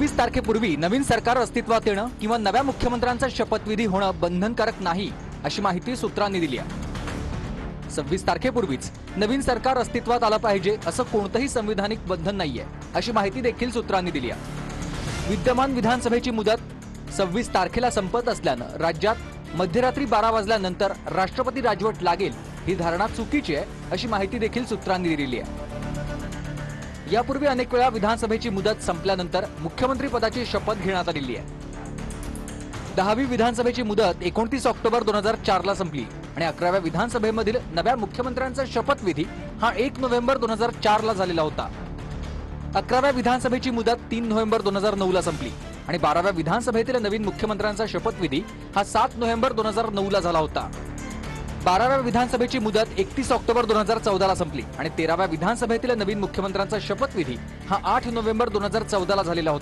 26 तारखेपूर्वी नवीन सरकार अस्तित्वात येणं किंवा नव्या मुख्यमंत्र्यांचा शपथविधी होणं बंधनकारक नाही, अशी माहिती सूत्रांनी दिली आहे. 26 तारखेपूर्वीच नवीन सरकार अस्तित्वात आलं पाहिजे असं कोणतंही संविधानिक बंधन नाहीये, अशी माहिती देखील सूत्रांनी दिली आहे. विद्यमान विधानसभेची मुदत 26 तारखेला संपत असल्यानं राज्यात मध्यरात्री 12 वाजल्यानंतर राष्ट्रपती राजवट लागेल ही धारणा चुकीची आहे, अशी माहिती देखील सूत्रांनी दिली आहे. यापूर्वी अनेक वेळा विधानसभेची मुदत संपल्यानंतर मुख्यमंत्री पदाची शपथ घेण्यात आलेली आहे. 10वी विधानसभेची मुदत 29 ऑक्टोबर 2004 ला संपली आणि 11व्या विधानसभेमधील नव्या मुख्यमंत्र्यांचा शपथविधी हा 1 नोव्हेंबर 2004 ला झालेला होता. 11व्या विधानसभेची मुदत 3 नोव्हेंबर 2009 ला संपली आणि 12व्या विधानसभेतील नवीन मुख्यमंत्र्यांचा शपथविधी हा 7 नोव्हेंबर 2009 ला झाला होता. 12व्या विधानसभेची मुदत 31 ऑक्टोबर 2014 ला संपली आणि 13व्या विधानसभेतील नवीन मुख्यमंत्र्यांचा शपथविधी हा 8 नोव्हेंबर 2014 ला झालेला होता.